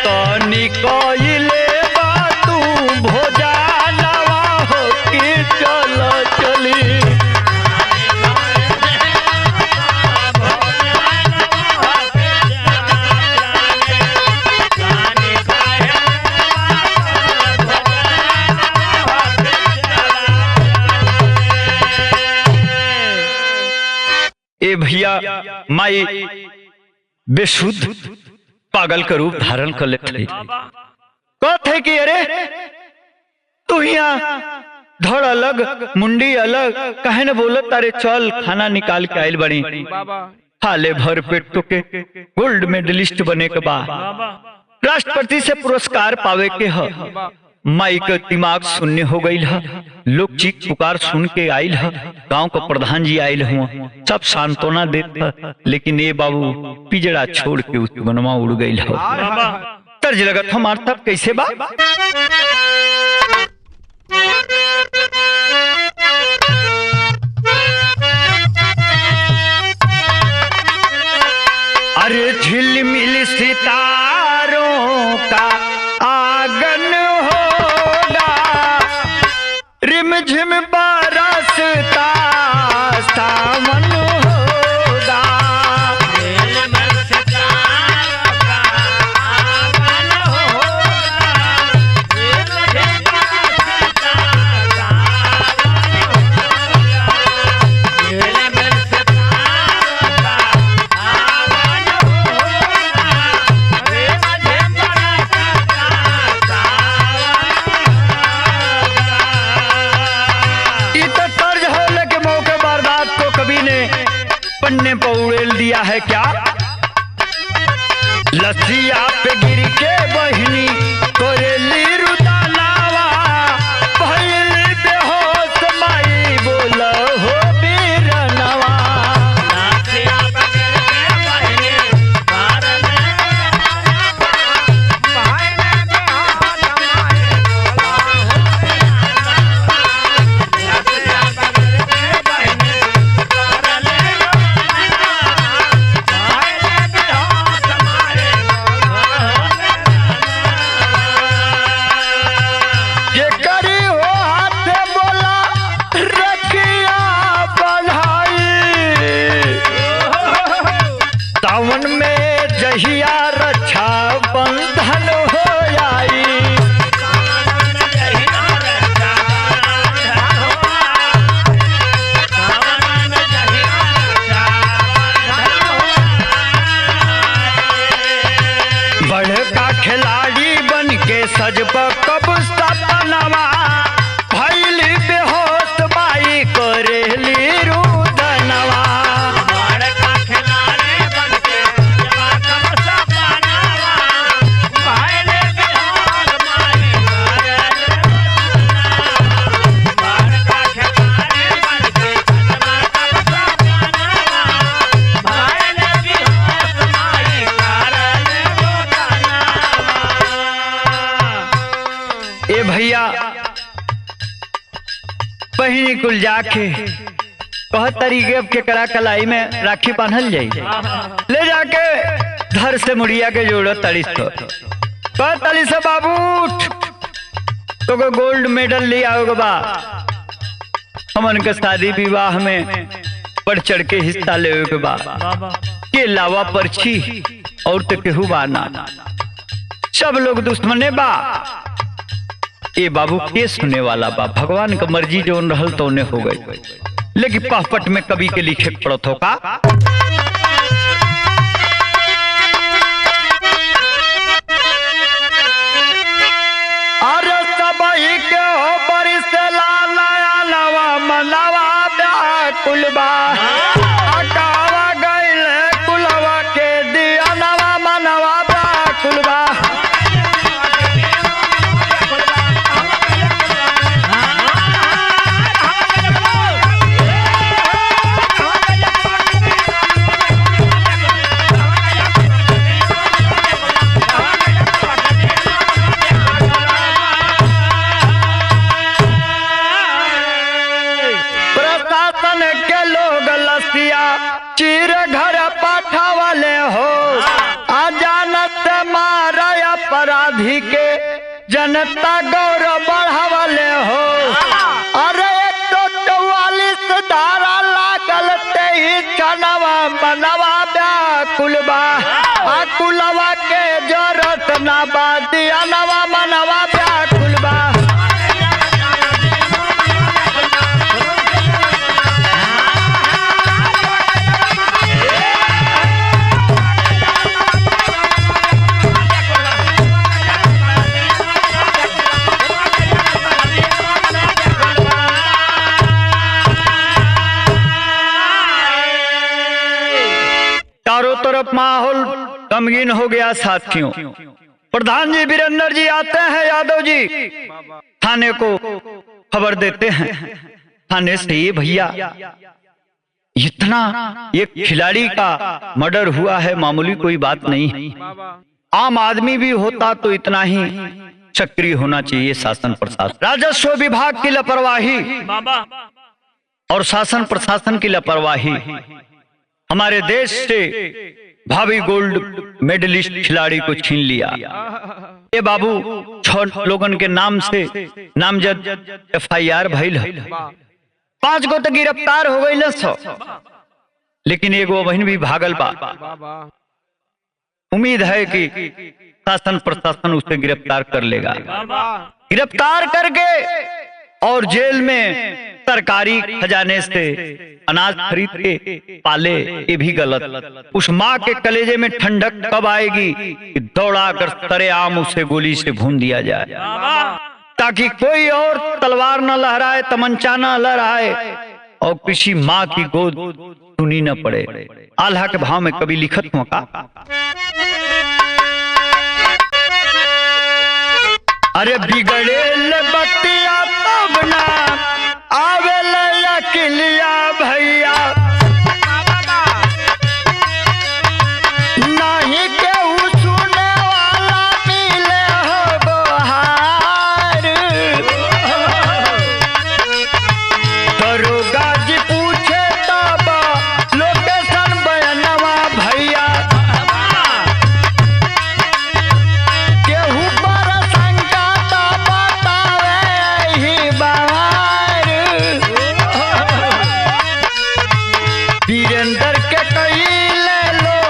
तनी कइले बा तू भोजनवा हो कि चल चली। ए भैया माई बेशुद्ध पागल का रूप धारण कर लेते, कहते कि अरे तू यहाँ धड़ अलग मुंडी अलग कहे न बोलो, तारे चल खाना निकाल के आयल बनी, हाले भर पेट तो के गोल्ड मेडलिस्ट बने के बाद राष्ट्रपति से पुरस्कार पावे के ह। माई का दिमाग शून्य हो गई है, लोग चीख पुकार सुन के आयल है, गांव का प्रधान जी आयल हुआ, सब सांत्वना देता, लेकिन ये बाबू पिजड़ा छोड़ के उस बनवा उड़ गई है। तर्ज लगत हमार तब कैसे बा? अरे झिलमिल सितारों का आंगन होगा, रिमझिम बरसता सावन होगा, झिलमिल सितारों का आंगन होगा, रिमझिम बरसता सावन होगा, झिलमिल सितारों का आंगन होगा, रिमझिम बरसता पन्ने पर उड़ेल दिया है क्या? लसिया पे गिर के बहिनी कोरेली रुदानावा, भइल बेहोश माई बोल हो बीरनवा, लसिया पे गिर के बहिनी कोरेली रुदानावा, भइल बेहोश माई बोल हो बीरनवा, लसिया पे गिर के बहिनी सावन में जहिया रक्षा बंधन हो आई, बड़का खिलाड़ी बन के सजब कब सपनवा, भइल बेहोश माई करेली रुद बहिनी कुल जाके कह तरीके के करा कलाई में राखी बांधल जाई, ले जाके घर से मुड़िया के जोड़ो तड़िस कह तड़ी से बाबू तो को गोल्ड मेडल ले आओगे बा, हमन के शादी विवाह में बढ़ चढ़ के हिस्सा ले के बा, के लावा पर्ची और तो केहू बाना, सब लोग दुश्मने बा। ये बाबू के सुने वाला बा, भगवान का मर्जी जो रहल तो उन्हें हो गई, लेकिन पापट में कवि के लिखे पड़त हो का अरे सबही के हो बरिसला नया नवा मनवा व्याकुल बा, अकावा गइल कुलवा के दिया नवा मनवा व्याकुल बा। चीर घर पाठा वाले हो अजानत मारा अपराधी के जनता गौरव बढ़ावले हो। अरे 144 धारा लागल ते ही चनवा बनवा व्याकुल बा, कुलवा के जरूरत ना बा दिया नवा मनवा व्याकुल बा। चारों तरफ माहौल गमगीन हो गया साथियों। प्रधान जी वीरेंद्र जी आते हैं, यादव जी थाने को खबर देते हैं, थाने से ये भैया इतना एक खिलाड़ी का मर्डर हुआ है, मामूली कोई बात नहीं, आम आदमी भी होता तो इतना ही सक्रिय होना चाहिए शासन प्रशासन। राजस्व विभाग की लापरवाही और शासन प्रशासन की लापरवाही हमारे देश से भावी गोल्ड मेडलिस्ट खिलाड़ी को छीन लिया। ये बाबू 6 लोगन के नाम से नामजद FIR भइल है, 5 गो तो गिरफ्तार हो गई, लेकिन एगो बहन भी भागल बा। उम्मीद है कि शासन प्रशासन उसे गिरफ्तार कर लेगा, गिरफ्तार करके और जेल में सरकारी खजाने से अनाज खरीद के पाले, ये भी गलत। उस माँ के कलेजे में ठंडक कब आएगी कि दौड़ा कर सरेआम उसे गोली से भून दिया जाए, ताकि कोई और तलवार न लहराए, तमंचा न लहराए और किसी माँ की गोद सुनी न पड़े। आल्हा के भाव में कभी लिखत हुआ का अरे बिगड़ेल बतिया तब ना आवेल अकिलिया भैया, नहीं केहू सुने वाला मिले हो गोहार। दरोगा जी पूछे तब लोकेशन बयानवा भैया, केहू पर शंका तो बतावे ही बाहर। वीरेंद्र के कई ले लो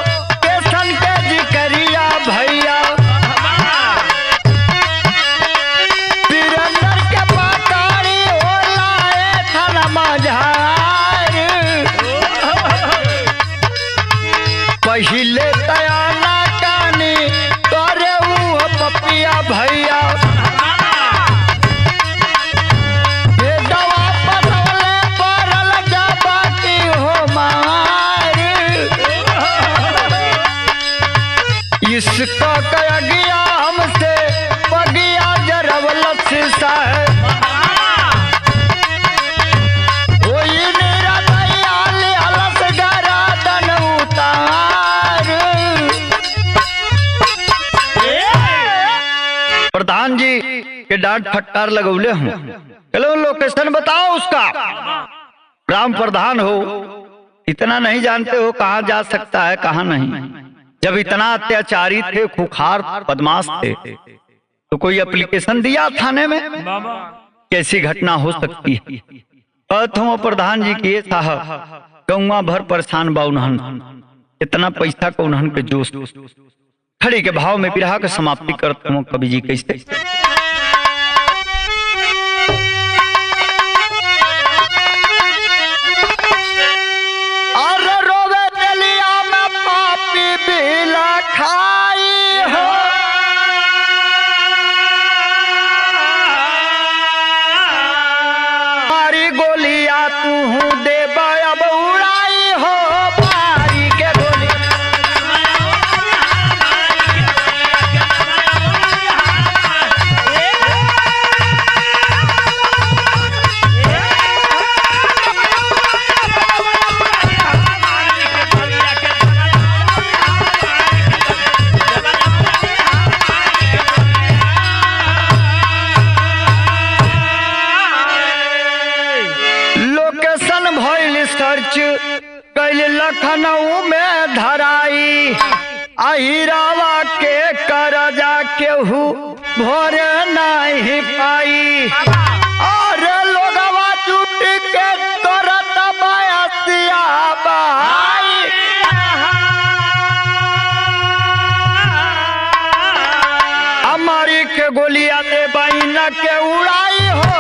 केसन के जिकरिया भैया, वीरेंद्र के पकारी होला एथन मझार। पहिले तयाना कानी करे ऊ पपिया भैया, ये दवा पतवले परल जाबाती हो मार। इसका कह गया हमसे पगिया जरवल शीशा है, कोई मेरा दयाल अलस गरादन उतार। प्रधान जी के डांट फटकार लगौले हूँ, चलो लोकेशन बताओ उसका। ग्राम प्रधान हो, इतना नहीं जानते हो कहाँ जा सकता है कहाँ नहीं। जब इतना अत्याचारी थे, खुखार बदमाश थे, तो कोई एप्लीकेशन दिया थाने में? कैसी घटना हो सकती है? अथवा प्रधान जी किए साहब गौवा भर परेशान बा उन्हन, इतना पैसा को उन्हन के जोश। खड़ी के भाव में बिरहा के समाप्ति करते हो कवि जी कैसे। और रोवे दलिया में पापी बिला खाई हो, मारी गोलियां तू दे अब उड़ाई हो, मारी के गोली। लोकेशन भइल सर्च कैल लखनऊ में धराई, अहिरावा के करजा केहू भोर नहीं पाई। और लोगवा जुट के करत बयसिया बहाई, हमारी के गोलियां दे बहन के उड़ाई हो।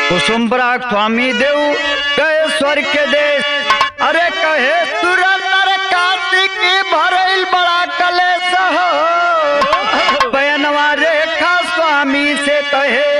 कुसुमपराग स्वामी देव कहे स्वर्ग के देश, अरे कहे सुरंदर काशी की भरल बड़ा कलेश हो। बयनवा रेखा स्वामी से कहे